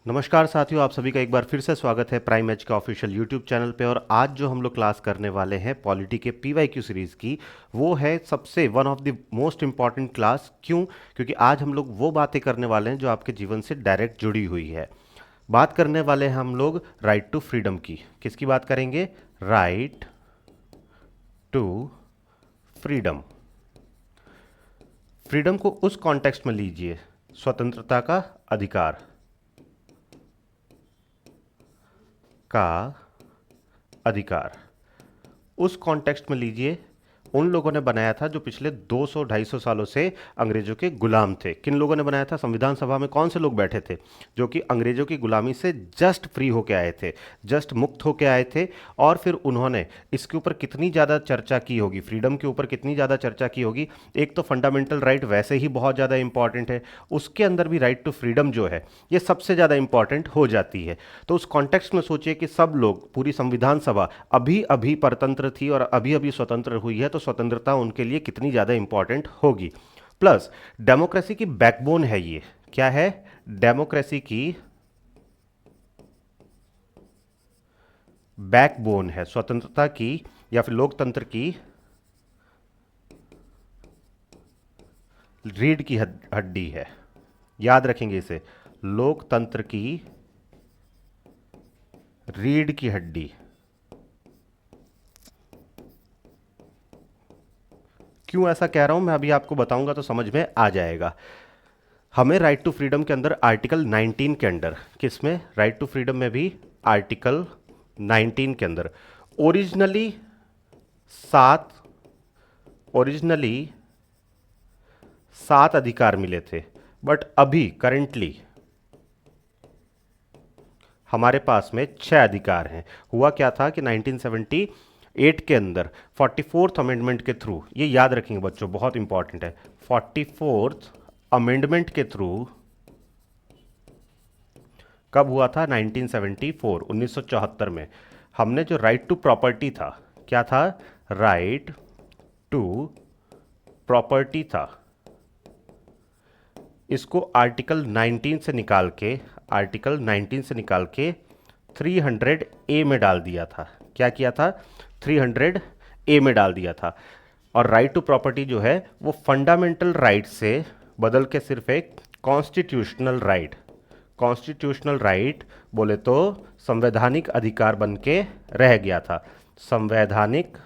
नमस्कार साथियों, आप सभी का एक बार फिर से स्वागत है प्राइम एज का ऑफिशियल यूट्यूब चैनल पे। और आज जो हम लोग क्लास करने वाले हैं पॉलिटी के पीवाईक्यू सीरीज़ की, वो है सबसे one of the most important class. क्यों? क्योंकि आज हम लोग वो बातें करने वाले हैं जो आपके जीवन से डायरेक्ट जुड़ी हुई है। बात करने वाले हैं हम लोग राइट टू फ्रीडम की। किसकी बात करेंगे? Right to freedom. फ्रीडम को उस कॉन्टेक्स्ट में लीजिए, स्वतंत्रता का अधिकार का अधिकार। उस कॉन्टेक्स्ट में लीजिए, उन लोगों ने बनाया था जो पिछले 200-250 सालों से अंग्रेजों के गुलाम थे। किन लोगों ने बनाया था? संविधान सभा में कौन से लोग बैठे थे जो कि अंग्रेजों की गुलामी से जस्ट फ्री होके आए थे, जस्ट मुक्त होके आए थे। और फिर उन्होंने इसके ऊपर कितनी ज़्यादा चर्चा की होगी, फ्रीडम के ऊपर कितनी ज़्यादा चर्चा की होगी। एक तो फंडामेंटल राइट वैसे ही बहुत ज़्यादा इंपॉर्टेंट है, उसके अंदर भी राइट टू फ्रीडम जो है ये सबसे ज़्यादा इंपॉर्टेंट हो जाती है। तो उस कॉन्टेक्स्ट में सोचिए कि सब लोग, पूरी संविधान सभा अभी अभी परतंत्र थी और अभी अभी स्वतंत्र हुई है, तो स्वतंत्रता उनके लिए कितनी ज़्यादा इंपॉर्टेंट होगी। प्लस डेमोक्रेसी की बैकबोन है ये। क्या है? डेमोक्रेसी की बैकबोन है, स्वतंत्रता की या फिर लोकतंत्र की रीढ़ की हड्डी है। याद रखेंगे इसे, लोकतंत्र की रीढ़ की हड्डी। क्यों ऐसा कह रहा हूं मैं अभी आपको बताऊंगा तो समझ में आ जाएगा। हमें राइट टू फ्रीडम के अंदर आर्टिकल 19 के अंदर, किसमें? राइट टू फ्रीडम में भी आर्टिकल 19 के अंदर ओरिजिनली सात ओरिजिनली 7 अधिकार मिले थे, बट अभी करेंटली हमारे पास में 6 अधिकार हैं। हुआ क्या था कि 1978 के अंदर 44th अमेंडमेंट के थ्रू, ये याद रखेंगे बच्चों, बहुत इंपॉर्टेंट है, 44th अमेंडमेंट के थ्रू कब हुआ था? 1974, 1974 में हमने जो राइट टू प्रॉपर्टी था, क्या था? राइट टू प्रॉपर्टी था, इसको आर्टिकल 19 से निकाल के 300 ए में डाल दिया था। क्या किया था? 300 ए में डाल दिया था। और राइट टू प्रॉपर्टी जो है वो फंडामेंटल राइट से बदल के सिर्फ एक कॉन्स्टिट्यूशनल राइट बोले तो संवैधानिक अधिकार बन के रह गया था। संवैधानिक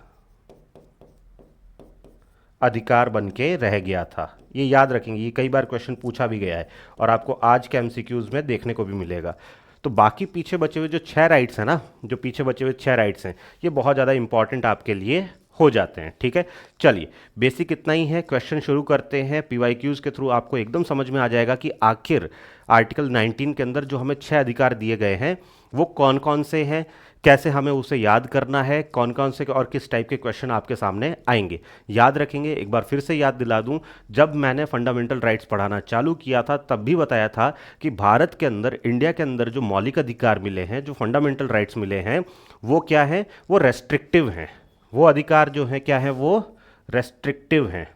अधिकार बन के रह गया था। ये याद रखेंगे, ये कई बार क्वेश्चन पूछा भी गया है और आपको आज के एमसीक्यूज में देखने को भी मिलेगा। तो बाकी पीछे बचे हुए जो 6 राइट्स हैं ना, जो पीछे बचे हुए 6 राइट्स हैं, ये बहुत ज़्यादा इंपॉर्टेंट आपके लिए हो जाते हैं। ठीक है, चलिए बेसिक इतना ही है। क्वेश्चन शुरू करते हैं। पीवाईक्यूज के थ्रू आपको एकदम समझ में आ जाएगा कि आखिर आर्टिकल 19 के अंदर जो हमें 6 अधिकार दिए गए हैं वो कौन कौन से हैं, कैसे हमें उसे याद करना है, कौन कौन से और किस टाइप के क्वेश्चन आपके सामने आएंगे। याद रखेंगे, एक बार फिर से याद दिला दूं, जब मैंने फंडामेंटल राइट्स पढ़ाना चालू किया था तब भी बताया था कि भारत के अंदर, इंडिया के अंदर जो मौलिक अधिकार मिले हैं, जो फंडामेंटल राइट्स मिले हैं, वो क्या हैं? वो रेस्ट्रिक्टिव हैं। वो अधिकार जो हैं क्या है? वो रेस्ट्रिक्टिव हैं।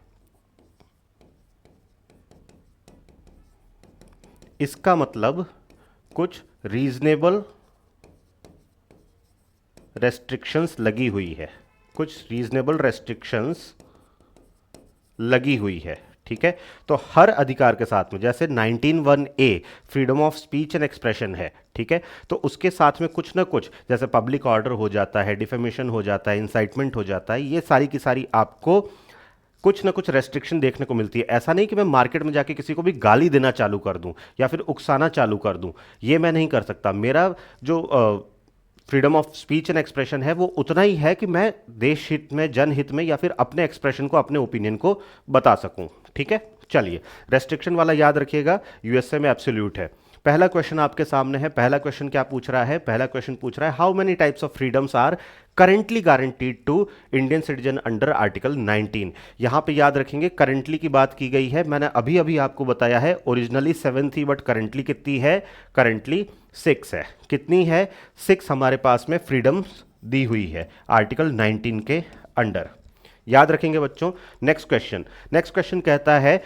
इसका मतलब कुछ रीजनेबल रेस्ट्रिक्शंस लगी हुई है, कुछ रीजनेबल रेस्ट्रिक्शंस लगी हुई है। ठीक है, तो हर अधिकार के साथ में, जैसे 19(1)A freedom of speech and expression है, ठीक है, तो उसके साथ में कुछ ना कुछ, जैसे पब्लिक ऑर्डर हो जाता है, डिफेमेशन हो जाता है, इंसाइटमेंट हो जाता है, ये सारी की सारी आपको कुछ ना कुछ रेस्ट्रिक्शन देखने को मिलती है। ऐसा नहीं कि मैं मार्केट में जाके किसी को भी गाली देना चालू कर दूं या फिर उकसाना चालू कर दूं, ये मैं नहीं कर सकता। मेरा जो freedom of speech and expression है वो उतना ही है कि मैं देश हित में, जनहित में, या फिर अपने एक्सप्रेशन को, अपने ओपिनियन को बता सकूं। ठीक है, चलिए रेस्ट्रिक्शन वाला याद रखिएगा, यूएसए में एब्सोल्यूट है। पहला क्वेश्चन आपके सामने है। पहला क्वेश्चन क्या पूछ रहा है? पहला क्वेश्चन पूछ रहा है, how many types of freedoms are currently guaranteed to Indian citizen under article 19। यहां पे याद रखेंगे करेंटली की बात की गई है। मैंने अभी अभी आपको बताया है ओरिजिनली 7 थी, बट करेंटली कितनी है? करेंटली 6 है। कितनी है? 6 हमारे पास में फ्रीडम्स दी हुई है आर्टिकल 19 के अंडर। याद रखेंगे बच्चों। नेक्स्ट क्वेश्चन कहता है,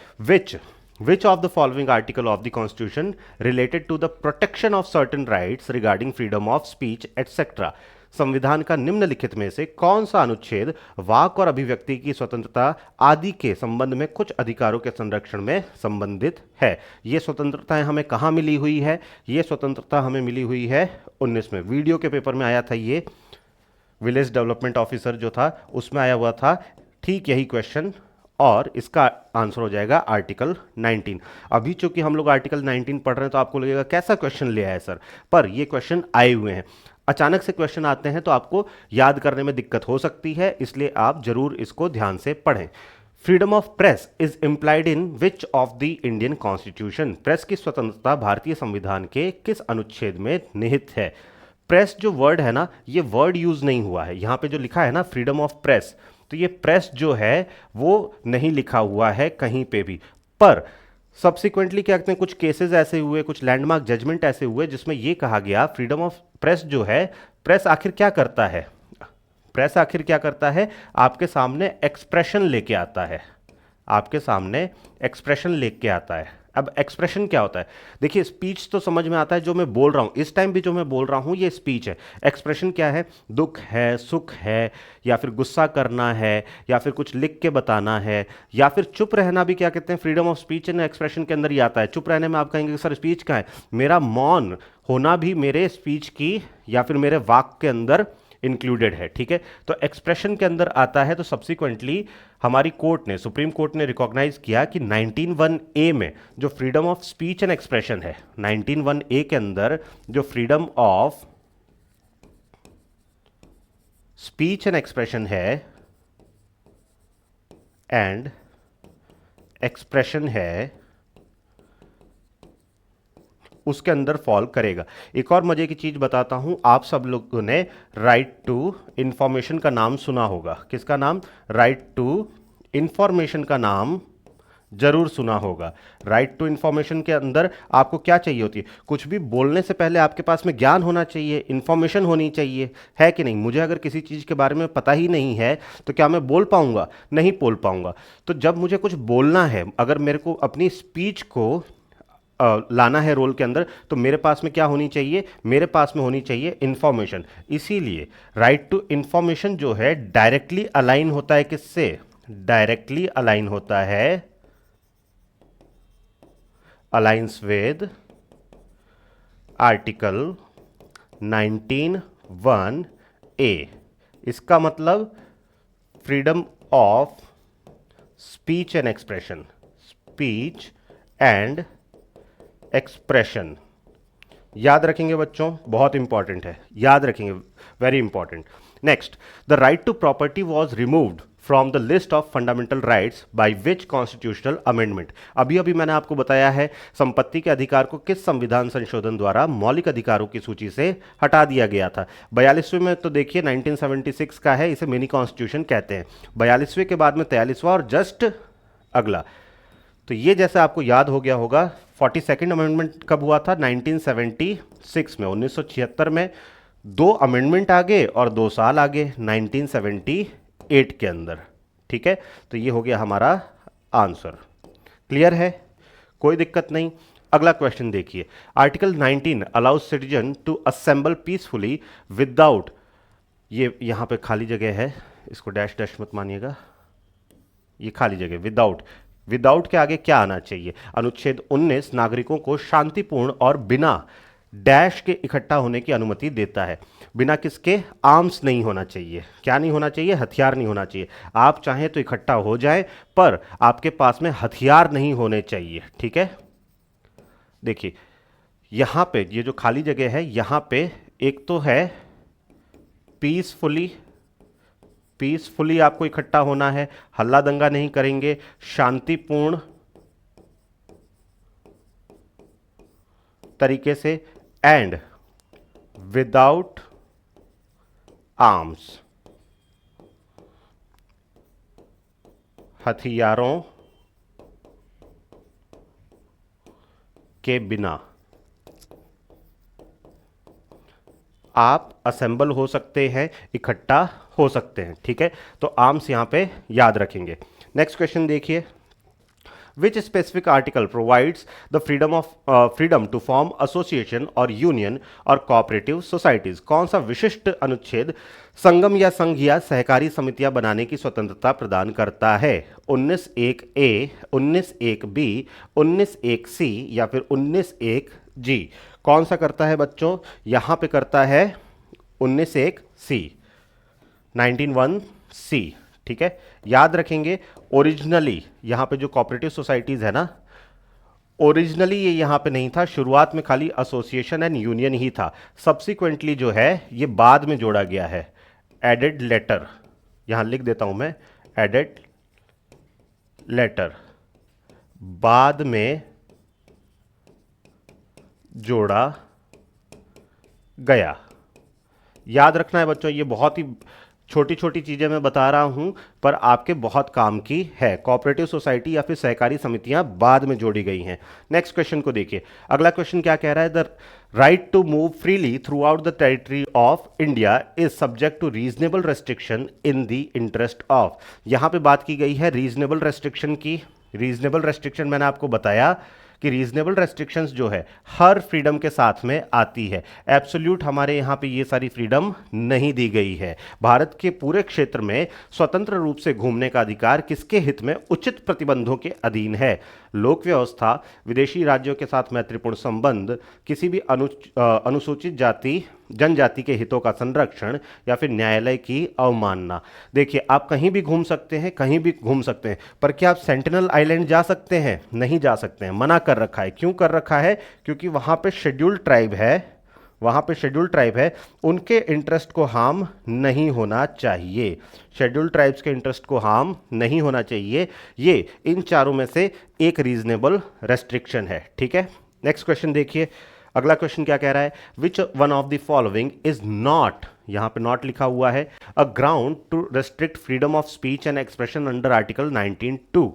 Which of the following article of the Constitution related to the protection of certain rights regarding freedom of speech etc. संविधान का निम्नलिखित में से कौन सा अनुच्छेद वाक और अभिव्यक्ति की स्वतंत्रता आदि के संबंध में कुछ अधिकारों के संरक्षण में संबंधित है? ये स्वतंत्रताएं हमें कहाँ मिली हुई है? ये स्वतंत्रता हमें मिली हुई है 19 में। वीडियो के पेपर में आया था, ये विलेज डेवलपमेंट ऑफिसर जो था उसमें आया हुआ था ठीक यही क्वेश्चन, और इसका आंसर हो जाएगा आर्टिकल 19। अभी चूंकि हम लोग आर्टिकल 19 पढ़ रहे हैं तो आपको लगेगा कैसा क्वेश्चन ले आया सर, पर ये क्वेश्चन आए हुए हैं। अचानक से क्वेश्चन आते हैं तो आपको याद करने में दिक्कत हो सकती है, इसलिए आप जरूर इसको ध्यान से पढ़ें। Freedom of press is implied in which of the Indian constitution? Press की स्वतंत्रता भारतीय संविधान के किस अनुच्छेद में निहित है? प्रेस जो वर्ड है ना, ये वर्ड यूज नहीं हुआ है यहां पे, जो लिखा है ना फ्रीडम ऑफ प्रेस, तो ये प्रेस जो है वो नहीं लिखा हुआ है कहीं पे भी। पर सब्सिक्वेंटली क्या कहते हैं, कुछ केसेस ऐसे हुए, कुछ लैंडमार्क जजमेंट ऐसे हुए जिसमें ये कहा गया फ्रीडम ऑफ प्रेस जो है, प्रेस आखिर क्या करता है? प्रेस आखिर क्या करता है? आपके सामने एक्सप्रेशन लेके आता है, आपके सामने एक्सप्रेशन लेके आता है। अब एक्सप्रेशन क्या होता है? देखिए, स्पीच तो समझ में आता है, जो मैं बोल रहा हूँ इस टाइम भी जो मैं बोल रहा हूँ ये स्पीच है। एक्सप्रेशन क्या है? दुख है, सुख है, या फिर गुस्सा करना है, या फिर कुछ लिख के बताना है, या फिर चुप रहना भी क्या कहते हैं, freedom of speech and expression के अंदर ही आता है। चुप रहने में आप कहेंगे सर स्पीच कहाँ है? मेरा मौन होना भी मेरे स्पीच की या फिर मेरे वाक के अंदर इंक्लूडेड है, ठीक है। तो एक्सप्रेशन के अंदर आता है। तो सब्सिक्वेंटली हमारी कोर्ट ने, सुप्रीम कोर्ट ने रिकॉग्नाइज किया कि 19(1)A में जो freedom of speech and expression है, 19(1)A के अंदर जो freedom of speech and expression है एंड एक्सप्रेशन है, उसके अंदर फॉल करेगा। एक और मजे की चीज बताता हूं, आप सब लोगों ने राइट टू इंफॉर्मेशन का नाम सुना होगा। किसका नाम? राइट टू इंफॉर्मेशन का नाम जरूर सुना होगा। राइट टू इंफॉर्मेशन के अंदर आपको क्या चाहिए होती है? कुछ भी बोलने से पहले आपके पास में ज्ञान होना चाहिए, इंफॉर्मेशन होनी चाहिए, है कि नहीं? मुझे अगर किसी चीज़ के बारे में पता ही नहीं है तो क्या मैं बोल पाऊंगा? नहीं बोल पाऊंगा। तो जब मुझे कुछ बोलना है, अगर मेरे को अपनी स्पीच को लाना है रोल के अंदर, तो मेरे पास में क्या होनी चाहिए? मेरे पास में होनी चाहिए इंफॉर्मेशन। इसीलिए राइट टू इंफॉर्मेशन जो है डायरेक्टली अलाइन होता है किससे? डायरेक्टली अलाइन होता है, अलाइंस विद आर्टिकल 19(1)A। इसका मतलब freedom of speech and expression, speech and expression. याद रखेंगे बच्चों, बहुत इंपॉर्टेंट है, याद रखेंगे, very important. Next, the right to property was removed from the list of fundamental rights by which constitutional amendment? अभी अभी मैंने आपको बताया है संपत्ति के अधिकार को किस संविधान संशोधन द्वारा मौलिक अधिकारों की सूची से हटा दिया गया था? 42वें में तो देखिए 1976 का है, इसे मिनी कॉन्स्टिट्यूशन कहते हैं। 42वें के बाद में 43वां और जस्ट अगला। तो ये जैसे आपको याद हो गया होगा, 42nd अमेंडमेंट कब हुआ था? 1976 में, 1976 में 2 अमेंडमेंट आ गए और 2 साल आगे 1978 के अंदर, ठीक है। तो ये हो गया हमारा आंसर। क्लियर है? कोई दिक्कत नहीं। अगला क्वेश्चन देखिए, article 19 allows citizen to assemble peacefully without, ये यहां पे खाली जगह है, इसको डैश डैश मत मानिएगा, ये खाली जगह विदाउट, विदाउट के आगे क्या आना चाहिए? अनुच्छेद 19 नागरिकों को शांतिपूर्ण और बिना डैश के इकट्ठा होने की अनुमति देता है। बिना किसके? आर्म्स नहीं होना चाहिए। क्या नहीं होना चाहिए? हथियार नहीं होना चाहिए। आप चाहें तो इकट्ठा हो जाएं, पर आपके पास में हथियार नहीं होने चाहिए, ठीक है। देखिए यहां पे ये जो खाली जगह है, यहां पे एक तो है पीसफुली, पीसफुली आपको इकट्ठा होना है, हल्ला दंगा नहीं करेंगे, शांतिपूर्ण तरीके से, एंड विदाउट आर्म्स, हथियारों के बिना आप असेंबल हो सकते हैं, इकट्ठा हो सकते हैं, ठीक है। तो आर्म्स यहां पे याद रखेंगे। नेक्स्ट क्वेश्चन देखिए, which specific article provides the freedom to form association और यूनियन और कोऑपरेटिव सोसाइटीज। कौन सा विशिष्ट अनुच्छेद संगम या संघ या सहकारी समितियां बनाने की स्वतंत्रता प्रदान करता है? 19(1)(a), 19(1)(b), 19(1)(c) या फिर 19(1)(g? कौन सा करता है बच्चों? यहां पे करता है 19(1)(c), 19(1)(c), ठीक है। याद रखेंगे ओरिजिनली यहां पे जो कोऑपरेटिव सोसाइटीज है ना, ओरिजिनली ये यहां पे नहीं था, शुरुआत में खाली एसोसिएशन एंड यूनियन ही था। सब्सिक्वेंटली जो है ये बाद में जोड़ा गया है, एडेड लेटर, यहां लिख देता हूं मैं, एडेड लेटर, बाद में जोड़ा गया। याद रखना है बच्चों, ये बहुत ही छोटी छोटी चीजें मैं बता रहा हूं पर आपके बहुत काम की है। कोऑपरेटिव सोसाइटी या फिर सहकारी समितियां बाद में जोड़ी गई हैं। नेक्स्ट क्वेश्चन को देखिए। अगला क्वेश्चन क्या कह रहा है? The right to move freely throughout the territory of India is subject to reasonable restriction in the interest of. यहां पे बात की गई है रीजनेबल रेस्ट्रिक्शन की। रीजनेबल रेस्ट्रिक्शन मैंने आपको बताया कि रीजनेबल रेस्ट्रिक्शंस जो है हर फ्रीडम के साथ में आती है। एब्सोल्यूट हमारे यहाँ पे ये सारी फ्रीडम नहीं दी गई है। भारत के पूरे क्षेत्र में स्वतंत्र रूप से घूमने का अधिकार किसके हित में उचित प्रतिबंधों के अधीन है? लोक व्यवस्था, विदेशी राज्यों के साथ मैत्रीपूर्ण संबंध, किसी भी अनुसूचित जाति जनजाति के हितों का संरक्षण या फिर न्यायालय की अवमानना। देखिए, आप कहीं भी घूम सकते हैं, कहीं भी घूम सकते हैं, पर क्या आप सेंटिनल आइलैंड जा सकते हैं? नहीं जा सकते हैं, मना कर रखा है। क्यों कर रखा है? क्योंकि वहां पे शेड्यूल्ड ट्राइब है, वहां पे शेड्यूल्ड ट्राइब है, उनके इंटरेस्ट को हार्म नहीं होना चाहिए। शेड्यूल्ड ट्राइब्स के इंटरेस्ट को हार्म नहीं होना चाहिए। ये इन चारों में से एक रीजनेबल रेस्ट्रिक्शन है, ठीक है। नेक्स्ट क्वेश्चन देखिए। अगला क्वेश्चन क्या कह रहा है? Which one of the following is not, यहां पे नॉट लिखा हुआ है, a ground to restrict freedom of speech and expression under article 19(2)।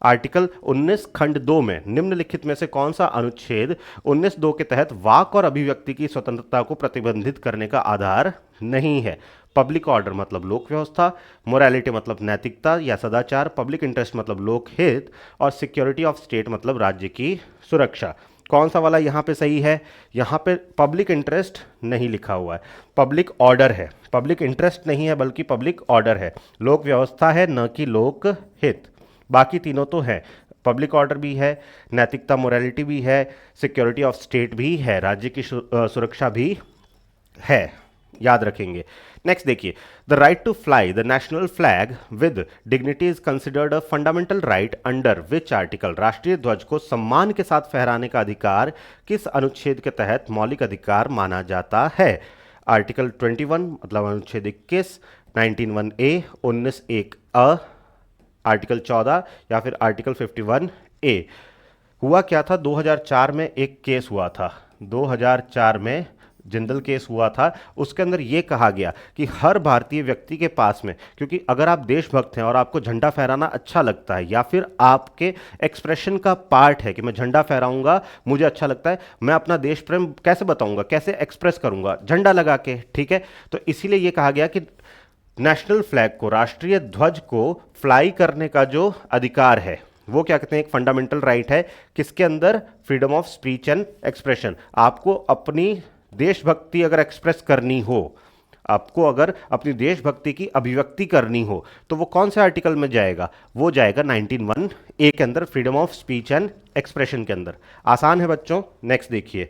Article 19 खंड 2 में निम्नलिखित में से कौन सा अनुच्छेद 19(2) के तहत वाक और अभिव्यक्ति की स्वतंत्रता को प्रतिबंधित करने का आधार नहीं है? पब्लिक ऑर्डर मतलब लोक व्यवस्था, मोरालिटी मतलब नैतिकता या सदाचार, पब्लिक इंटरेस्ट मतलब लोकहित, और सिक्योरिटी ऑफ स्टेट मतलब राज्य की सुरक्षा। कौन सा वाला यहाँ पे सही है? यहाँ पे पब्लिक इंटरेस्ट नहीं लिखा हुआ है, पब्लिक ऑर्डर है। पब्लिक इंटरेस्ट नहीं है बल्कि पब्लिक ऑर्डर है। लोक व्यवस्था है न कि लोक हित। बाकी तीनों तो है, पब्लिक ऑर्डर भी है, नैतिकता मोरालिटी भी है, सिक्योरिटी ऑफ स्टेट भी है, राज्य की सुरक्षा भी है। याद रखेंगे। नेक्स्ट देखिए, the right to fly the national flag with dignity is considered a fundamental right under which article. राष्ट्रीय ध्वज को सम्मान के साथ फहराने का अधिकार किस अनुच्छेद के तहत मौलिक अधिकार माना जाता है? आर्टिकल 21 मतलब अनुच्छेद 21, 19(1)(a), 19(1)(a), आर्टिकल 14 या फिर आर्टिकल 51(a). हुआ क्या था? 2004 में एक केस हुआ था, 2004 में जिंदल केस हुआ था। उसके अंदर यह कहा गया कि हर भारतीय व्यक्ति के पास में, क्योंकि अगर आप देशभक्त हैं और आपको झंडा फहराना अच्छा लगता है या फिर आपके एक्सप्रेशन का पार्ट है कि मैं झंडा फहराऊंगा, मुझे अच्छा लगता है, मैं अपना देश प्रेम कैसे बताऊंगा, कैसे एक्सप्रेस करूंगा? झंडा लगा के, ठीक है। तो इसीलिए यह कहा गया कि नेशनल फ्लैग को, राष्ट्रीय ध्वज को फ्लाई करने का जो अधिकार है वो क्या कहते हैं? एक फंडामेंटल राइट है। किसके अंदर? Freedom of speech and expression. आपको अपनी देशभक्ति अगर एक्सप्रेस करनी हो, आपको अगर अपनी देशभक्ति की अभिव्यक्ति करनी हो, तो वो कौन से आर्टिकल में जाएगा? वो जाएगा 19(1)(a) के अंदर, freedom of speech and expression के अंदर। आसान है बच्चों। नेक्स्ट देखिए,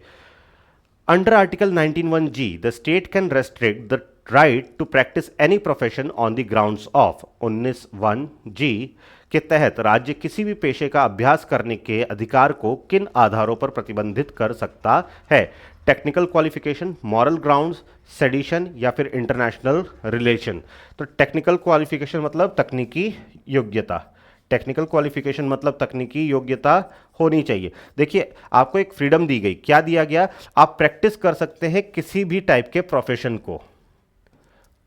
under article 19(1)(g) the state can restrict the right to practice any profession on the grounds of. 19(1)(g) के तहत राज्य किसी भी पेशे का अभ्यास करने के अधिकार को किन आधारों पर प्रतिबंधित कर सकता है? Technical qualification, moral grounds, sedition या फिर इंटरनेशनल रिलेशन। तो टेक्निकल क्वालिफिकेशन मतलब तकनीकी योग्यता, टेक्निकल क्वालिफिकेशन मतलब तकनीकी योग्यता होनी चाहिए। देखिए, आपको एक फ्रीडम दी गई, क्या दिया गया? आप प्रैक्टिस कर सकते हैं किसी भी टाइप के प्रोफेशन को,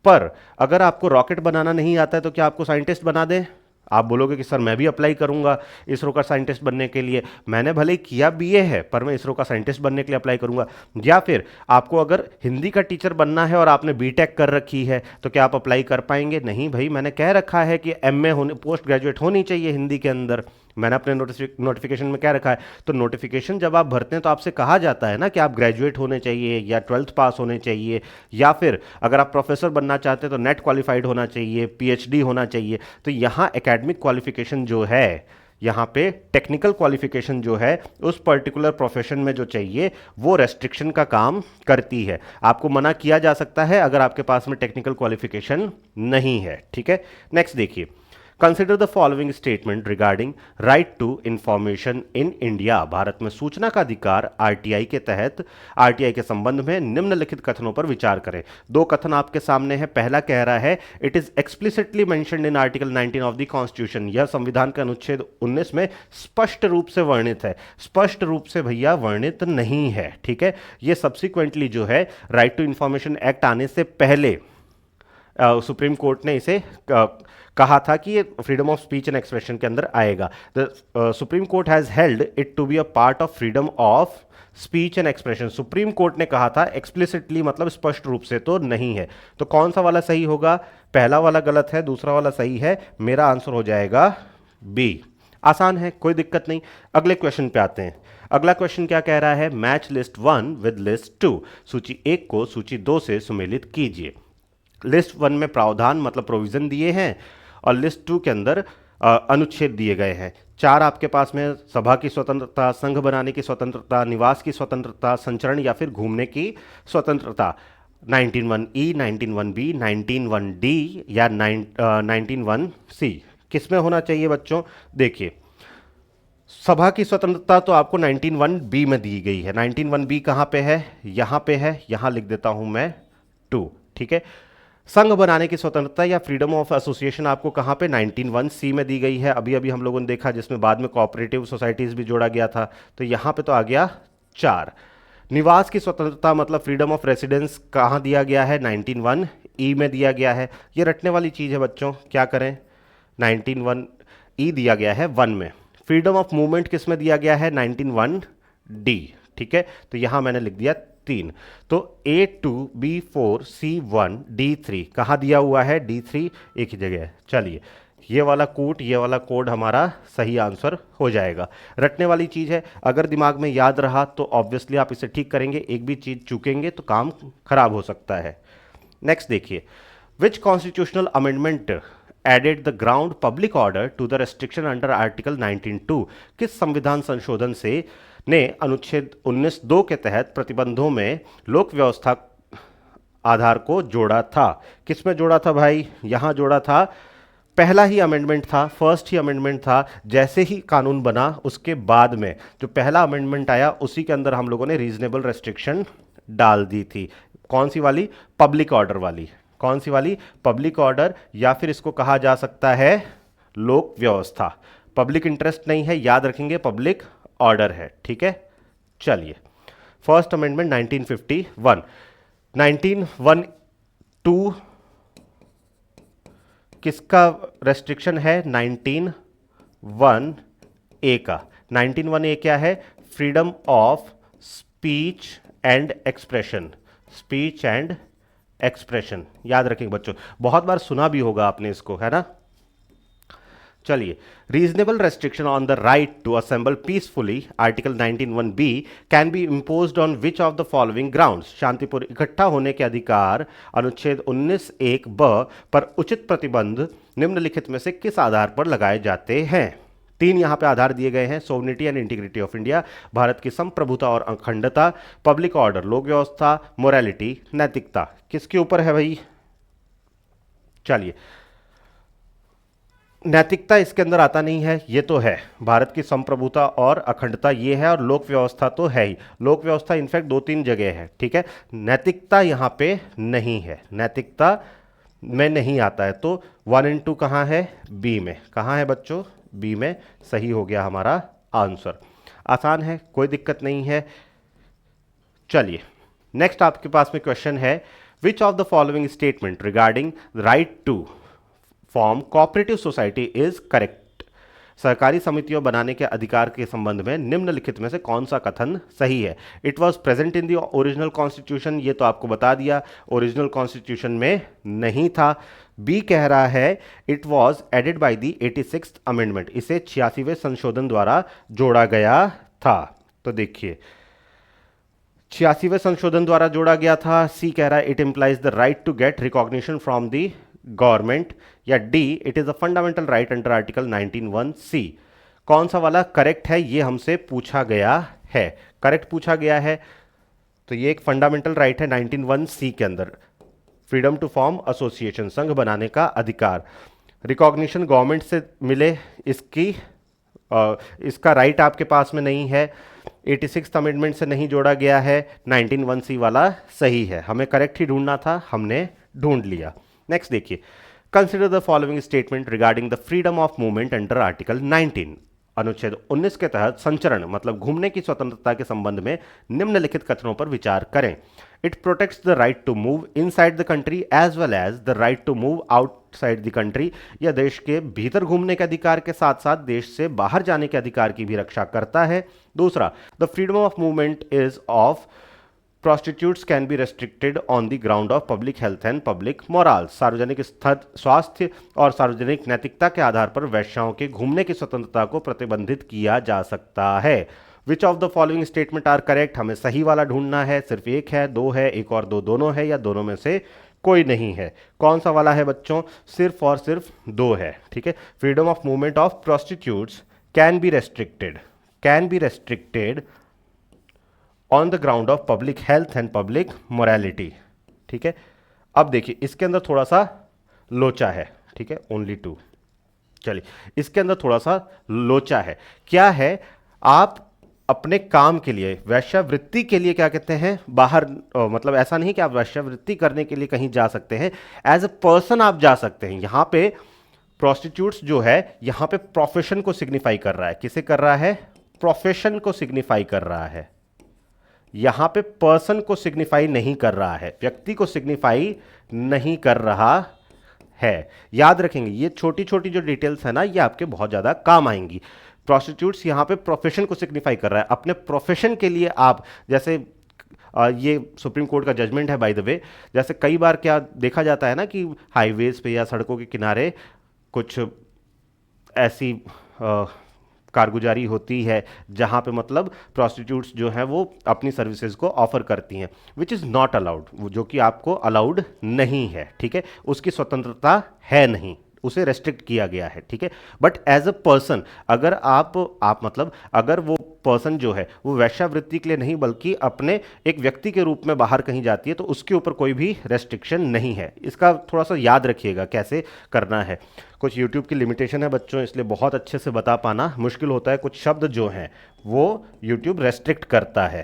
पर अगर आपको रॉकेट बनाना नहीं आता है तो क्या आपको साइंटिस्ट बना दें? आप बोलोगे कि सर मैं भी अप्लाई करूंगा इसरो का साइंटिस्ट बनने के लिए, मैंने भले ही किया बीए है पर मैं इसरो का साइंटिस्ट बनने के लिए अप्लाई करूंगा। या फिर आपको अगर हिंदी का टीचर बनना है और आपने बीटेक कर रखी है तो क्या आप अप्लाई कर पाएंगे? नहीं भाई, मैंने कह रखा है कि एमए होने, पोस्ट ग्रेजुएट होनी चाहिए हिंदी के अंदर, मैंने अपने नोटिफिकेशन में क्या रखा है, तो नोटिफिकेशन जब आप भरते हैं तो आपसे कहा जाता है ना कि आप ग्रेजुएट होने चाहिए या 12th पास होने चाहिए, या फिर अगर आप प्रोफेसर बनना चाहते हैं तो नेट क्वालिफाइड होना चाहिए, पीएचडी होना चाहिए। तो यहाँ एकेडमिक क्वालिफिकेशन जो है, यहाँ पे टेक्निकल क्वालिफिकेशन जो है उस पर्टिकुलर प्रोफेशन में जो चाहिए वो रेस्ट्रिक्शन का काम करती है। आपको मना किया जा सकता है अगर आपके पास में टेक्निकल क्वालिफिकेशन नहीं है, ठीक है। नेक्स्ट देखिए, consider the following statement regarding right to information in India. Bharat में सूचना का अधिकार आरटीआई के तहत, आरटीआई के संबंध में निम्नलिखित कथनों पर विचार करें। दो कथन आपके सामने है। पहला कह रहा है it is explicitly mentioned in article 19 of the constitution. यह संविधान के अनुच्छेद 19 में स्पष्ट रूप से वर्णित है। स्पष्ट रूप से भैया वर्णित नहीं है, ठीक है। यह सब्सिक्वेंटली जो है राइट टू इंफॉर्मेशन एक्ट आने से पहले सुप्रीम कोर्ट ने इसे कहा था कि ये freedom of speech and expression के अंदर आएगा। The supreme court has held it to be a part of freedom of speech and expression. Supreme court ने कहा था, एक्सप्लिसिटली मतलब स्पष्ट रूप से तो नहीं है। तो कौन सा वाला सही होगा? पहला वाला गलत है, दूसरा वाला सही है। मेरा आंसर हो जाएगा बी। आसान है, कोई दिक्कत नहीं। अगले क्वेश्चन पे आते हैं। अगला क्वेश्चन क्या कह रहा है? Match list 1 with list 2। सूची 1 को सूची 2 से सुमेलित कीजिए। लिस्ट 1 में प्रावधान मतलब प्रोविजन दिए हैं और लिस्ट 2 के अंदर अनुच्छेद दिए गए हैं। 4 आपके पास में सभा की स्वतंत्रता, संघ बनाने की स्वतंत्रता, निवास की स्वतंत्रता, संचरण या फिर घूमने की स्वतंत्रता। 19(1)E, 19(1)B, 19(1)D या 19(1)C किस में होना चाहिए बच्चों? देखिए, सभा की स्वतंत्रता तो आपको 19(1)B में दी गई है। 19(1)B कहाँ पे है? यहाँ पे है, यहाँ लिख देता हूँ मैं 2, ठीक है। संघ बनाने की स्वतंत्रता या फ्रीडम ऑफ एसोसिएशन आपको कहां पे? 19(1)C में दी गई है। अभी अभी हम लोगों ने देखा, जिसमें बाद में कोऑपरेटिव सोसाइटीज भी जोड़ा गया था। तो यहां पे तो आ गया 4। निवास की स्वतंत्रता मतलब फ्रीडम ऑफ रेसिडेंस कहां दिया गया है? 19(1)E में दिया गया है। ये रटने वाली चीज है बच्चों, क्या करें? 19(1)E दिया गया है 1 में। फ्रीडम ऑफ मूवमेंट किस में दिया गया है? 19(1)D, ठीक है। तो यहां मैंने लिख दिया 3। तो A2, B4, C1, D3 कहाँ दिया हुआ है? D3 एक ही जगह है। चलिए, ये वाला ये वाला कोड हमारा सही आंसर हो जाएगा। रटने वाली चीज़ है, अगर दिमाग में याद रहा तो ऑब्वियसली आप इसे ठीक करेंगे। एक भी चीज़ चूकेंगे तो काम खराब हो सकता है। नेक्स्ट देखिए, which constitutional amendment added the ground public order to the restriction under article 19(2)। किस संविधान संशोधन से ने अनुच्छेद 19(2) के तहत प्रतिबंधों में लोक व्यवस्था आधार को जोड़ा था? किस में जोड़ा था भाई? यहां जोड़ा था। पहला ही अमेंडमेंट था, फर्स्ट ही अमेंडमेंट था। जैसे ही कानून बना उसके बाद में जो पहला अमेंडमेंट आया उसी के अंदर हम लोगों ने रीजनेबल रेस्ट्रिक्शन डाल दी थी। कौन सी वाली? पब्लिक ऑर्डर वाली। कौन सी वाली? पब्लिक ऑर्डर, या फिर इसको कहा जा सकता है लोक व्यवस्था। पब्लिक इंटरेस्ट नहीं है, याद रखेंगे, पब्लिक ऑर्डर है, ठीक है। चलिए, फर्स्ट अमेंडमेंट 1951। 19(1)(2) किसका रेस्ट्रिक्शन है? 19(1)(A) का। 19(1)(A) क्या है? Freedom of speech and expression. Speech and expression, याद रखेंगे बच्चों, बहुत बार सुना भी होगा आपने इसको, है ना। चलिए, reasonable restriction on the right to assemble peacefully, article 19(1)B can be imposed on which of the following grounds. शांतिपूर्ण इकट्ठा होने के अधिकार अनुच्छेद 19(1)(B पर उचित प्रतिबंध निम्नलिखित में से किस आधार पर लगाए जाते हैं? 3 यहां पे आधार दिए गए हैं। Sovereignty and integrity of India, Bharat की संप्रभुता और अखंडता, पब्लिक ऑर्डर लोक व्यवस्था, मोरालिटी नैतिकता। किसके ऊपर है भाई? चलिए, नैतिकता इसके अंदर आता नहीं है, ये तो है। भारत की संप्रभुता और अखंडता ये है, और लोक व्यवस्था तो है ही। लोक व्यवस्था इनफैक्ट 2-3 जगह है, ठीक है। नैतिकता यहाँ पे नहीं है, नैतिकता में नहीं आता है। तो 1 और 2 कहाँ है? बी में। कहाँ है बच्चों? बी में। सही हो गया हमारा आंसर। आसान है, कोई दिक्कत नहीं है। चलिए, नेक्स्ट आपके पास में क्वेश्चन है, which of the following statement regarding right to form cooperative society is correct. सहकारी समितियों बनाने के अधिकार के संबंध में निम्नलिखित में से कौन सा कथन सही है? It was present in the original constitution, ये तो आपको बता दिया, ओरिजिनल कॉन्स्टिट्यूशन में नहीं था। बी कह रहा है it was added by the 86th amendment, इसे 86वें संशोधन द्वारा जोड़ा गया था। तो देखिए 86वें संशोधन द्वारा जोड़ा गया था। सी कह रहा है it implies the right to get recognition from the government, या D it is a fundamental right under article 19(1) C. कौन सा वाला करेक्ट है ये हमसे पूछा गया है। करेक्ट पूछा गया है तो ये एक फंडामेंटल राइट है 19(1) सी के अंदर, फ्रीडम टू फॉर्म एसोसिएशन, संघ बनाने का अधिकार। रिकॉग्निशन गवर्नमेंट से मिले इसका राइट आपके पास में नहीं है, 86th अमेंडमेंट से नहीं जोड़ा गया है, 19(1) सी वाला सही है। हमें करेक्ट ही ढूंढना था, हमने ढूंढ लिया। नेक्स्ट देखिए, consider the following statement regarding the freedom of movement under article 19। अनुच्छेद 19 के तहत संचरण मतलब घूमने की स्वतंत्रता के संबंध में निम्नलिखित कथनों पर विचार करें। It protects the right to move inside the country as well as the right to move outside the country, यह देश के भीतर घूमने के अधिकार के साथ साथ देश से बाहर जाने के अधिकार की भी रक्षा करता है। दूसरा, the freedom of movement is of prostitutes can be restricted on the ground of public health and public morals, सार्वजनिक स्वास्थ्य और सार्वजनिक नैतिकता के आधार पर वैश्याओं के घूमने की स्वतंत्रता को प्रतिबंधित किया जा सकता है। Which of the following statement are correct, हमें सही वाला ढूंढना है। सिर्फ एक है, दो है, एक और दो दोनों है, या दोनों में से कोई नहीं है। कौन सा वाला है बच्चों? सिर्फ और सिर्फ दो है। ठीक है, freedom of movement of prostitutes can be restricted on the ground of public health and public morality. ठीक है, अब देखिए इसके अंदर थोड़ा सा लोचा है। ठीक है, ओनली 2। चलिए, इसके अंदर थोड़ा सा लोचा है। क्या है? आप अपने काम के लिए, वैश्यावृत्ति के लिए क्या कहते हैं, बाहर मतलब ऐसा नहीं कि आप वैश्यावृत्ति करने के लिए कहीं जा सकते हैं, एज अ पर्सन आप जा सकते हैं। यहां पे प्रोस्टिट्यूट्स जो है यहां पे प्रोफेशन को सिग्निफाई कर रहा है। किसे कर रहा है? प्रोफेशन को सिग्निफाई कर रहा है। यहां पे पर्सन को सिग्निफाई नहीं कर रहा है, व्यक्ति को सिग्निफाई नहीं कर रहा है। याद रखेंगे ये छोटी छोटी जो डिटेल्स है ना, ये आपके बहुत ज्यादा काम आएंगी। प्रोस्टिट्यूट्स यहां पे प्रोफेशन को सिग्निफाई कर रहा है। अपने प्रोफेशन के लिए आप, जैसे ये सुप्रीम कोर्ट का जजमेंट है बाय द वे, जैसे कई बार क्या देखा जाता है ना कि हाईवेज पे या सड़कों के किनारे कुछ ऐसी कारगुजारी होती है जहां पे मतलब प्रोस्टिट्यूट्स जो हैं वो अपनी सर्विसेज को ऑफर करती हैं, विच इज़ नॉट अलाउड, जो कि आपको अलाउड नहीं है। ठीक है, उसकी स्वतंत्रता है नहीं, उसे रेस्ट्रिक्ट किया गया है। ठीक है, बट एज अ पर्सन अगर आप मतलब अगर वो पर्सन जो है वो वैश्यावृत्ति के लिए नहीं बल्कि अपने एक व्यक्ति के रूप में बाहर कहीं जाती है तो उसके ऊपर कोई भी रेस्ट्रिक्शन नहीं है। इसका थोड़ा सा याद रखिएगा कैसे करना है। कुछ यूट्यूब की लिमिटेशन है बच्चों, इसलिए बहुत अच्छे से बता पाना मुश्किल होता है। कुछ शब्द जो हैं वो यूट्यूब रेस्ट्रिक्ट करता है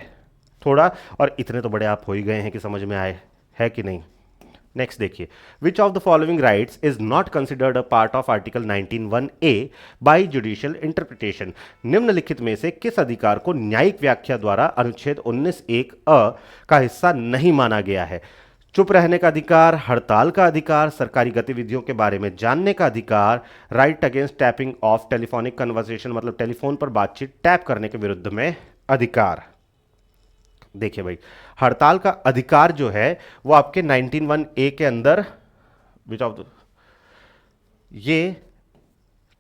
थोड़ा, और इतने तो बड़े आप हो ही गए हैं कि समझ में आए है कि नहीं। नेक्स्ट देखिए, which of the following rights is not considered a part of article 19(1)(a) by judicial interpretation. निम्नलिखित में से किस अधिकार को न्यायिक व्याख्या द्वारा अनुच्छेद 19(1)(a) का हिस्सा नहीं माना गया है? चुप रहने का अधिकार, हड़ताल का अधिकार, सरकारी गतिविधियों के बारे में जानने का अधिकार, right against tapping of telephonic conversation मतलब टेलीफोन पर बातचीत टैप करने के विरुद्ध में अधिकार। देखिए भाई, हड़ताल का अधिकार जो है वो आपके 19(1)(a) के अंदर विच ऑफ ये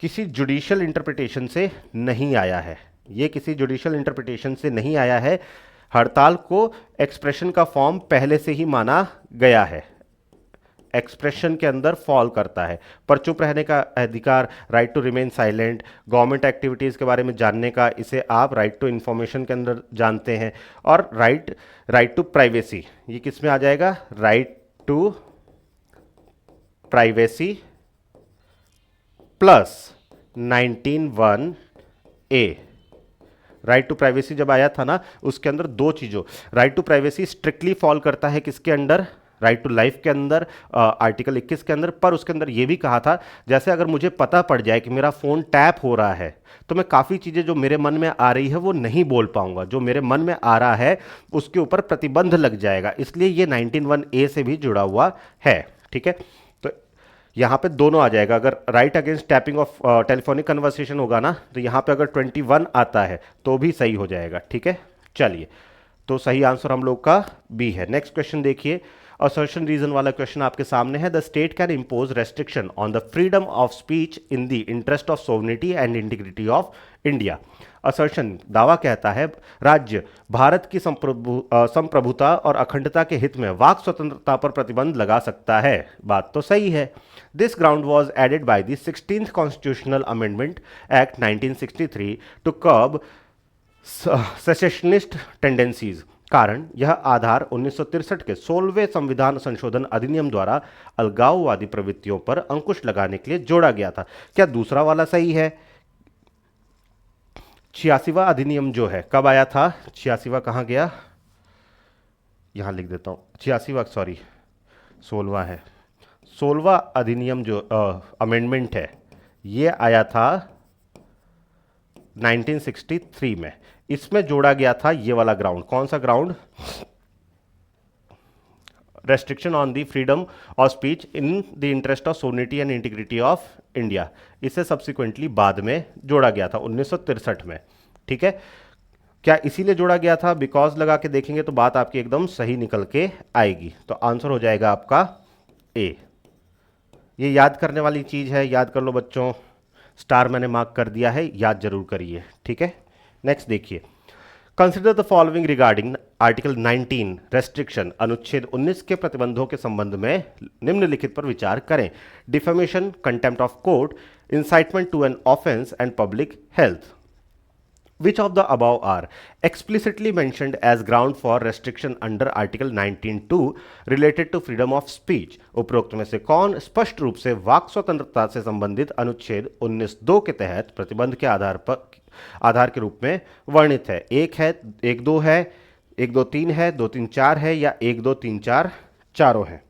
किसी जुडिशियल इंटरप्रिटेशन से नहीं आया है। ये किसी जुडिशियल इंटरप्रिटेशन से नहीं आया है। हड़ताल को एक्सप्रेशन का फॉर्म पहले से ही माना गया है, एक्सप्रेशन के अंदर फॉल करता है। पर चुप रहने का अधिकार, right to remain silent, government activities के बारे में जानने का, इसे आप राइट टू इन्फॉर्मेशन के अंदर जानते हैं। और राइट टू प्राइवेसी, ये किस में आ जाएगा? Right to privacy plus 19(1)(a। Right to privacy जब आया था ना, उसके अंदर दो चीज़ों, right to privacy strictly fall करता है किसके अंडर? राइट टू लाइफ के अंदर, आर्टिकल 21 के अंदर। पर उसके अंदर यह भी कहा था जैसे अगर मुझे पता पड़ जाए कि मेरा फ़ोन टैप हो रहा है तो मैं काफ़ी चीज़ें जो मेरे मन में आ रही है वो नहीं बोल पाऊंगा, जो मेरे मन में आ रहा है उसके ऊपर प्रतिबंध लग जाएगा। इसलिए ये 19(1)(a) से भी जुड़ा हुआ है। ठीक है, तो यहाँ पे दोनों आ जाएगा। अगर right against tapping of telephonic conversation होगा ना, तो यहाँ पे अगर 21 आता है तो भी सही हो जाएगा। ठीक है, चलिए, तो सही आंसर हम लोग का बी है। नेक्स्ट क्वेश्चन देखिए, असर्शन रीजन वाला क्वेश्चन आपके सामने है। The state can impose restriction on the freedom of speech in the interest of sovereignty and integrity of India. Assertion दावा कहता है राज्य भारत की संप्रभुता और अखंडता के हित में वाक स्वतंत्रता पर प्रतिबंध लगा सकता है। बात तो सही है। This ground was added by the 16th constitutional amendment act 1963 to curb secessionist tendencies. कारण यह आधार 1963 के 16वें संविधान संशोधन अधिनियम द्वारा अलगाववादी प्रवृत्तियों पर अंकुश लगाने के लिए जोड़ा गया था। क्या दूसरा वाला सही है? 86वां अधिनियम जो है कब आया था? 86वां कहाँ गया? यहां लिख देता हूं। 86वां, सॉरी 16वां है। 16वां अधिनियम जो अमेंडमेंट है ये आया था 1963 में। इसमें जोड़ा गया था ये वाला ग्राउंड। कौन सा ground? Restriction on the freedom of speech in the interest of sovereignty and integrity of India. इसे सब्सिक्वेंटली बाद में जोड़ा गया था 1963 में। ठीक है, क्या इसीलिए जोड़ा गया था? बिकॉज लगा के देखेंगे तो बात आपकी एकदम सही निकल के आएगी। तो आंसर हो जाएगा आपका ए। ये याद करने वाली चीज है, याद कर लो बच्चों। स्टार मैंने मार्क कर दिया है, याद जरूर करिए। ठीक है, नेक्स्ट देखिए। Consider the following regarding article 19 restriction. अनुच्छेद 19 के प्रतिबंधों के संबंध में निम्नलिखित पर विचार करें। Defamation, contempt of court, incitement to an offence and public health. Which of the above are explicitly mentioned as ground for restriction under Article 19(2) related to freedom of speech? उपरोक्त में से कौन स्पष्ट रूप से वाक स्वतंत्रता से संबंधित अनुच्छेद 19(2) के तहत प्रतिबंध के आधार के रूप में वर्णित है? 1 2 है, 1 2 3 है, 2 3 4 है, या 1 2 3 4 चारों है?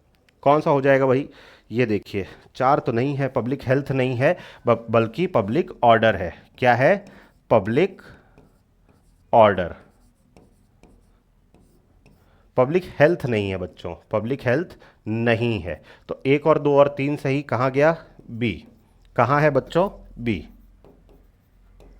कौन सा हो जाएगा भाई? ये देखिए, 4 तो नहीं है, पब्लिक हेल्थ नहीं है, बल्कि पब्लिक ऑर्डर है। क्या है? Public order. पब्लिक हेल्थ नहीं है बच्चों, पब्लिक हेल्थ नहीं है। तो 1 और 2 और 3 सही। कहां गया? बी। कहां है बच्चों? बी।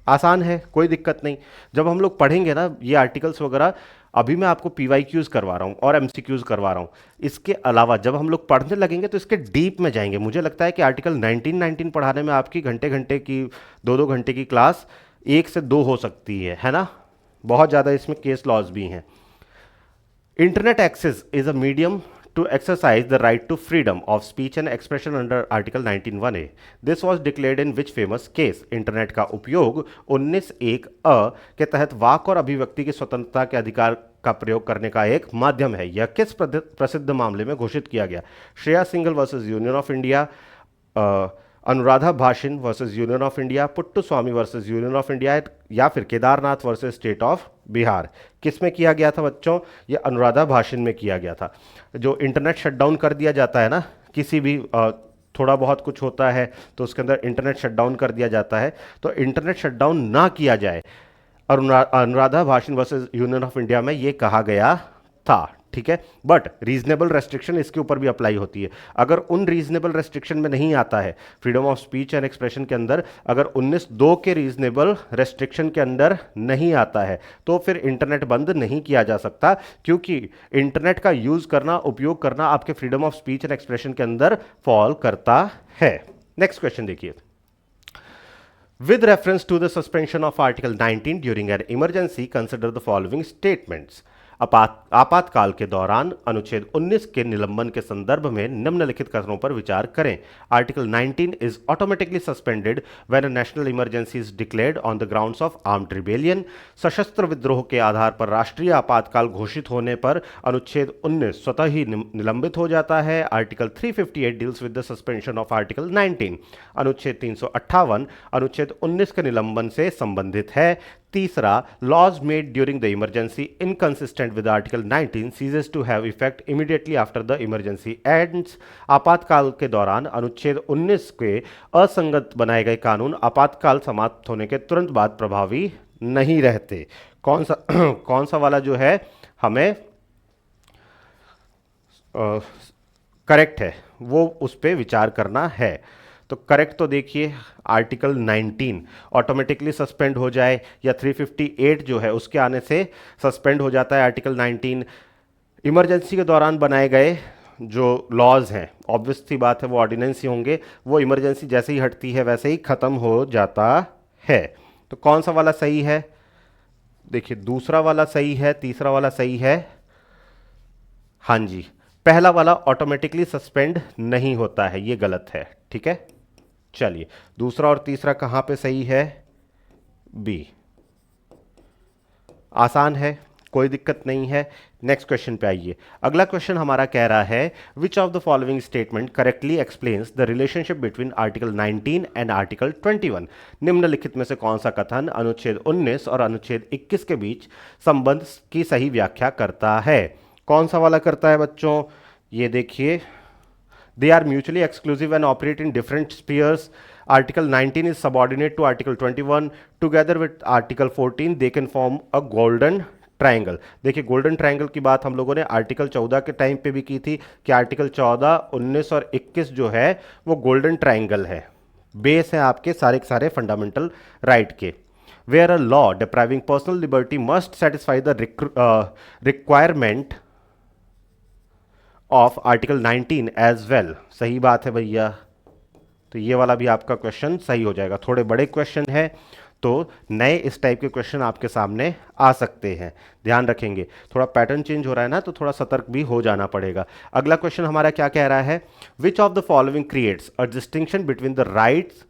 आसान है, कोई दिक्कत नहीं। जब हम लोग पढ़ेंगे ना ये आर्टिकल्स वगैरह, अभी मैं आपको PYQs करवा रहा हूँ और MCQs करवा रहा हूँ। इसके अलावा जब हम लोग पढ़ने लगेंगे तो इसके डीप में जाएंगे। मुझे लगता है कि आर्टिकल 19 पढ़ाने में आपकी घंटे की 2 घंटे की क्लास 1 से 2 हो सकती है ना? बहुत ज़्यादा इसमें केस लॉज भी हैं। Internet access is a medium to exercise the right to freedom of speech and expression under Article 19(1)(a). This was declared in which famous case? Internet का उपयोग 19(1)(a) के तहत वाक और अभिव्यक्ति की स्वतंत्रता के अधिकार का प्रयोग करने का एक माध्यम है। यह किस प्रसिद्ध मामले में घोषित किया गया? Shreya Singhal versus union of India, Anuradha Bhasin versus union of India, Puttu Swamy versus union of India, या फिर Kedarnath versus state of Bihar? किस में किया गया था बच्चों? ये अनुराधा भाषिन में किया गया था। जो इंटरनेट शटडाउन कर दिया जाता है ना, किसी भी थोड़ा बहुत कुछ होता है तो उसके अंदर इंटरनेट शटडाउन कर दिया जाता है, तो इंटरनेट शटडाउन ना किया जाए, Anuradha Bhasin versus union of India में ये कहा गया था। ठीक है, बट रीजनेबल रेस्ट्रिक्शन इसके ऊपर भी अप्लाई होती है। अगर उन रीजनेबल रेस्ट्रिक्शन में नहीं आता है, freedom of speech and expression के अंदर अगर 19(2) के रीजनेबल रेस्ट्रिक्शन के अंदर नहीं आता है, तो फिर इंटरनेट बंद नहीं किया जा सकता, क्योंकि इंटरनेट का यूज करना, उपयोग करना आपके freedom of speech and expression के अंदर फॉल करता है। नेक्स्ट क्वेश्चन देखिए। With reference to the suspension of Article 19 during an emergency, consider the following statements. आपातकाल के दौरान अनुच्छेद 19 के निलंबन के संदर्भ में निम्नलिखित कथनों पर विचार करें। Article 19 is automatically suspended when a national emergency is declared on the grounds of armed rebellion. सशस्त्र विद्रोह के आधार पर राष्ट्रीय आपातकाल घोषित होने पर अनुच्छेद 19 स्वतः ही निलंबित हो जाता है। Article 358 deals with the suspension of article 19। अनुच्छेद 358 अनुच्छेद 19 के निलंबन से संबंधित है। तीसरा, laws made during the emergency inconsistent with article 19 ceases to have effect immediately after the emergency ends. आपातकाल के दौरान अनुच्छेद 19 के असंगत बनाए गए कानून आपातकाल समाप्त होने के तुरंत बाद प्रभावी नहीं रहते। कौन सा वाला जो है हमें करेक्ट है वो उस पर विचार करना है। तो करेक्ट तो देखिए, आर्टिकल 19 ऑटोमेटिकली सस्पेंड हो जाए, या 358 जो है उसके आने से सस्पेंड हो जाता है आर्टिकल 19। इमरजेंसी के दौरान बनाए गए जो लॉज हैं, ऑब्वियस सी बात है वो ऑर्डिनेंस ही होंगे, वो इमरजेंसी जैसे ही हटती है वैसे ही खत्म हो जाता है। तो कौन सा वाला सही है? देखिए दूसरा वाला सही है, तीसरा वाला सही है। हाँ जी, पहला वाला ऑटोमेटिकली सस्पेंड नहीं होता है, ये गलत है। ठीक है, चलिए दूसरा और तीसरा कहाँ पे सही है? बी। आसान है, कोई दिक्कत नहीं है। नेक्स्ट क्वेश्चन पे आइए। अगला क्वेश्चन हमारा कह रहा है which of the following statement correctly explains the relationship between article 19 and article 21। निम्नलिखित में से कौन सा कथन अनुच्छेद 19 और अनुच्छेद 21 के बीच संबंध की सही व्याख्या करता है? कौन सा वाला करता है बच्चों? ये देखिए, they are mutually exclusive and operate in different spheres. Article 19 is subordinate to Article 21. Together with Article 14 they can form a golden triangle. देखिए गोल्डन ट्राइंगल की बात हम लोगों ने आर्टिकल 14 के टाइम पे भी की थी कि आर्टिकल 14, 19 और 21 जो है वो गोल्डन ट्राइंगल है, बेस है आपके सारे के सारे फंडामेंटल राइट के। Where a law depriving personal liberty must satisfy the requirement of article 19 as well. सही बात है भैया, तो ये वाला भी आपका क्वेश्चन सही हो जाएगा। थोड़े बड़े क्वेश्चन है तो नए इस टाइप के क्वेश्चन आपके सामने आ सकते हैं, ध्यान रखेंगे। थोड़ा पैटर्न चेंज हो रहा है ना, तो थोड़ा सतर्क भी हो जाना पड़ेगा। अगला क्वेश्चन हमारा क्या कह रहा है? Which of the following creates a distinction between the rights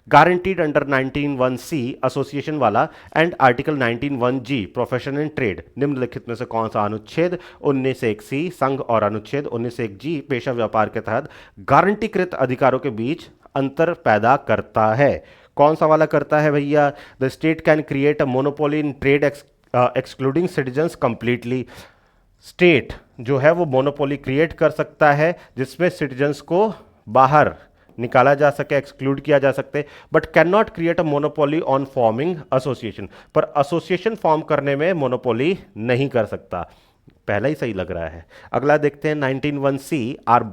guaranteed under 19(1)(c) association वाला and article 19(1)(g) profession and trade. निम्नलिखित में से कौन सा अनुच्छेद 19(1)(c) संघ और अनुच्छेद 19(1)(g) पेशा व्यापार के तहत गारंटीकृत अधिकारों के बीच अंतर पैदा करता है? कौन सा वाला करता है भैया? The state can create a monopoly in trade excluding citizens completely. State जो है वो मोनोपोली क्रिएट कर सकता है जिसमें सिटीजन्स को बाहर निकाला जा सके, एक्सक्लूड किया जा सकते, but can not create a monopoly on forming association. पर एसोसिएशन फॉर्म करने में मोनोपोली नहीं कर सकता। पहला ही सही लग रहा है। अगला देखते हैं 19(1)(c) are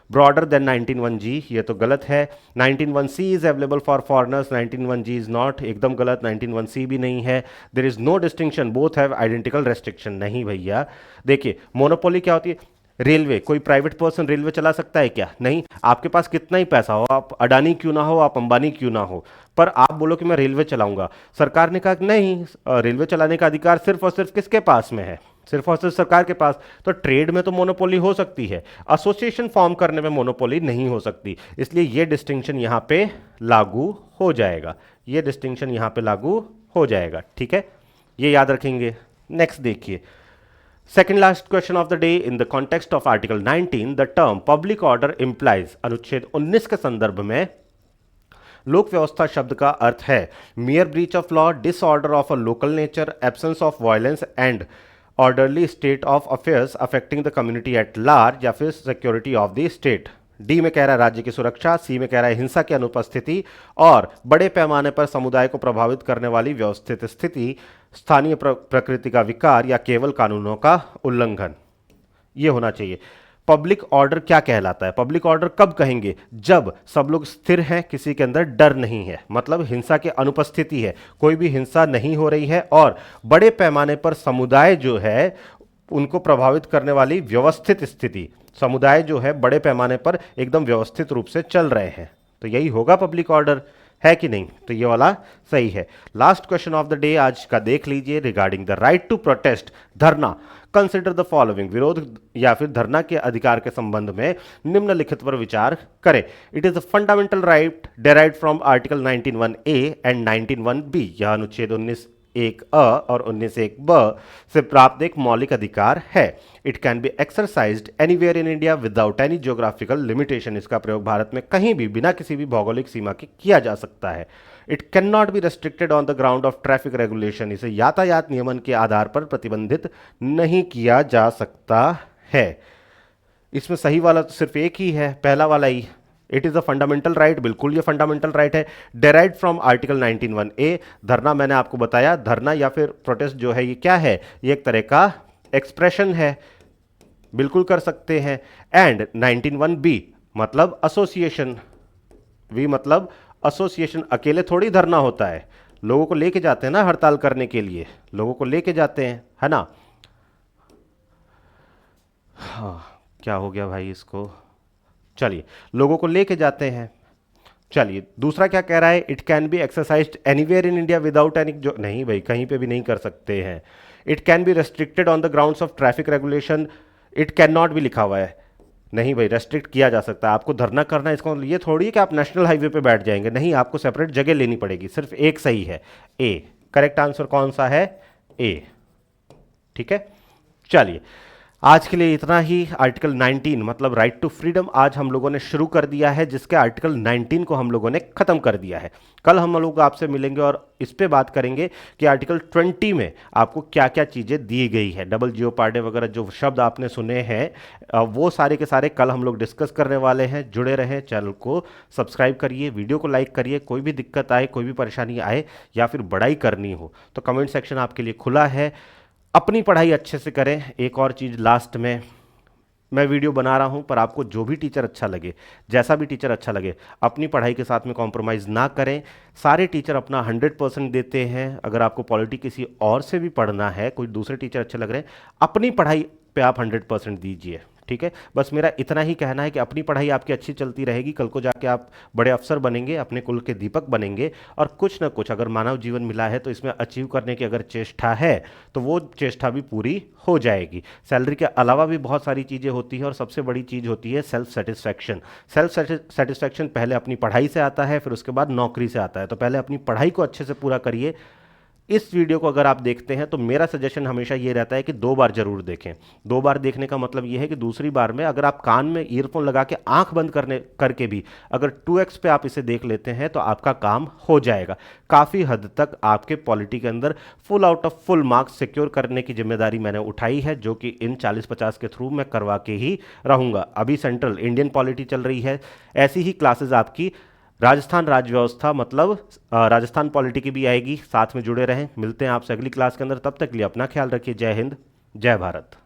broader then 19(1)(g), ये तो गलत है। 19(1)(c) is available for foreigners, 19(1)(g) is not, एकदम गलत। 19(1)(c) भी नहीं है। There is no distinction, both have identical restriction. नहीं भैया, देखिए मोनोपोली क्या होती है? रेलवे, कोई प्राइवेट पर्सन रेलवे चला सकता है क्या? नहीं। आपके पास कितना ही पैसा हो, आप अडानी क्यों ना हो, आप अंबानी क्यों ना हो, पर आप बोलो कि मैं रेलवे चलाऊंगा, सरकार ने कहा कि नहीं, रेलवे चलाने का अधिकार सिर्फ और सिर्फ किसके पास में है? सिर्फ और सिर्फ सरकार के पास। तो ट्रेड में तो मोनोपोली हो सकती है, एसोसिएशन फॉर्म करने में मोनोपोली नहीं हो सकती। इसलिए ये डिस्टिंक्शन यहां पे लागू हो जाएगा, ये डिस्टिंक्शन यहां पे लागू हो जाएगा। ठीक है, ये याद रखेंगे। नेक्स्ट देखिए, second last question of the day. In the context of article 19 the term public order implies, अनुच्छेद 19 के संदर्भ में लोक व्यवस्था शब्द का अर्थ है मियर breach of law, disorder of a local nature, absence of violence and orderly state of affairs affecting the community at large, या फिर security of the state. D में कह रहा है राज्य की सुरक्षा, सी में कह रहा है हिंसा की अनुपस्थिति और बड़े पैमाने पर समुदाय को प्रभावित करने वाली व्यवस्थित स्थिति, स्थानीय प्रकृति का विकार या केवल कानूनों का उल्लंघन। ये होना चाहिए। पब्लिक ऑर्डर क्या कहलाता है? पब्लिक ऑर्डर कब कहेंगे? जब सब लोग स्थिर हैं, किसी के अंदर डर नहीं है, मतलब हिंसा की अनुपस्थिति है, कोई भी हिंसा नहीं हो रही है और बड़े पैमाने पर समुदाय जो है उनको प्रभावित करने वाली व्यवस्थित स्थिति, समुदाय जो है बड़े पैमाने पर एकदम व्यवस्थित रूप से चल रहे हैं, तो यही होगा पब्लिक ऑर्डर, है कि नहीं? तो ये वाला सही है। Last question of the day आज का देख लीजिए, regarding the right to protest, धरना। कंसिडर द फॉलोइंग, विरोध या फिर धरना के अधिकार के संबंध में निम्नलिखित पर विचार करें। It is a fundamental right derived from article 19(1)(a) and 19(1)(b। यह अनुच्छेद 19(1)(a) और 19(1)(b) से प्राप्त एक मौलिक अधिकार है। It can be exercised anywhere in India without any geographical limitation. इसका प्रयोग भारत में कहीं भी बिना किसी भी भौगोलिक सीमा के किया जा सकता है। It can not be restricted on the ground of traffic regulation. इसे यातायात नियमन के आधार पर प्रतिबंधित नहीं किया जा सकता है। इसमें सही वाला तो सिर्फ एक ही है, पहला वाला ही। It is a fundamental right, बिल्कुल ये फंडामेंटल राइट है, डेराइव्ड फ्रॉम आर्टिकल 19(1)(a। धरना मैंने आपको बताया, धरना या फिर प्रोटेस्ट जो है ये क्या है? ये एक तरह का एक्सप्रेशन है, बिल्कुल कर सकते हैं। एंड 19(1)(b) मतलब एसोसिएशन, वी मतलब एसोसिएशन, अकेले थोड़ी धरना होता है, लोगों को लेके जाते हैं ना हड़ताल करने के लिए, लोगों को लेके जाते हैं, है ना? हाँ, क्या हो गया भाई इसको, चलिए लोगों को लेके जाते हैं। चलिए दूसरा क्या कह रहा है, it can be exercised anywhere in India without any, जो नहीं भाई कहीं पे भी नहीं कर सकते हैं। It can be restricted on the grounds of traffic regulation, it can not भी लिखा हुआ है। नहीं भाई रेस्ट्रिक्ट किया जा सकता है, आपको धरना करना है, इसको ये थोड़ी है कि आप नेशनल हाईवे पे बैठ जाएंगे, नहीं आपको सेपरेट जगह लेनी पड़ेगी। सिर्फ एक सही है, ए। करेक्ट आंसर कौन सा है, ए। ठीक है, चलिए आज के लिए इतना ही। आर्टिकल 19 मतलब राइट टू फ्रीडम आज हम लोगों ने शुरू कर दिया है, जिसके आर्टिकल 19 को हम लोगों ने खत्म कर दिया है। कल हम लोग आपसे मिलेंगे और इस पे बात करेंगे कि आर्टिकल 20 में आपको क्या क्या चीज़ें दी गई है। डबल जियोपार्डी वगैरह जो शब्द आपने सुने हैं वो सारे के सारे कल हम लोग डिस्कस करने वाले हैं। जुड़े रहें, चैनल को सब्सक्राइब करिए, वीडियो को लाइक करिए। कोई भी दिक्कत आए, कोई भी परेशानी आए या फिर बढ़ाई करनी हो तो कमेंट सेक्शन आपके लिए खुला है। अपनी पढ़ाई अच्छे से करें। एक और चीज़ लास्ट में, मैं वीडियो बना रहा हूं पर आपको जो भी टीचर अच्छा लगे, जैसा भी टीचर अच्छा लगे, अपनी पढ़ाई के साथ में कॉम्प्रोमाइज़ ना करें। सारे टीचर अपना 100% देते हैं। अगर आपको पॉलिटी किसी और से भी पढ़ना है, कोई दूसरे टीचर अच्छे लग रहे हैं, अपनी पढ़ाई पे आप 100% दीजिए। ठीक है, बस मेरा इतना ही कहना है कि अपनी पढ़ाई आपकी अच्छी चलती रहेगी, कल को जाके आप बड़े अफसर बनेंगे, अपने कुल के दीपक बनेंगे। और कुछ ना कुछ अगर मानव जीवन मिला है तो इसमें अचीव करने की अगर चेष्टा है तो वो चेष्टा भी पूरी हो जाएगी। सैलरी के अलावा भी बहुत सारी चीज़ें होती हैं और सबसे बड़ी चीज़ होती है सेल्फ सेटिस्फैक्शन। सेल्फ सेटिस्फैक्शन पहले अपनी पढ़ाई से आता है, फिर उसके बाद नौकरी से आता है। तो पहले अपनी पढ़ाई को अच्छे से पूरा करिए। इस वीडियो को अगर आप देखते हैं तो मेरा सजेशन हमेशा ये रहता है कि 2 बार जरूर देखें। 2 बार देखने का मतलब ये है कि दूसरी बार में अगर आप कान में ईयरफोन लगा के आंख बंद करके भी अगर 2x पे आप इसे देख लेते हैं तो आपका काम हो जाएगा। काफ़ी हद तक आपके पॉलिटी के अंदर full out of full marks secure करने की जिम्मेदारी मैंने उठाई है, जो कि इन 40-50 के थ्रू मैं करवा के ही रहूँगा। अभी सेंट्रल इंडियन पॉलिटी चल रही है, ऐसी ही क्लासेज आपकी राजस्थान राज्य व्यवस्था मतलब राजस्थान पॉलिटी की भी आएगी। साथ में जुड़े रहें, मिलते हैं आपसे अगली क्लास के अंदर। तब तक के लिए अपना ख्याल रखिए। जय हिंद, जय भारत।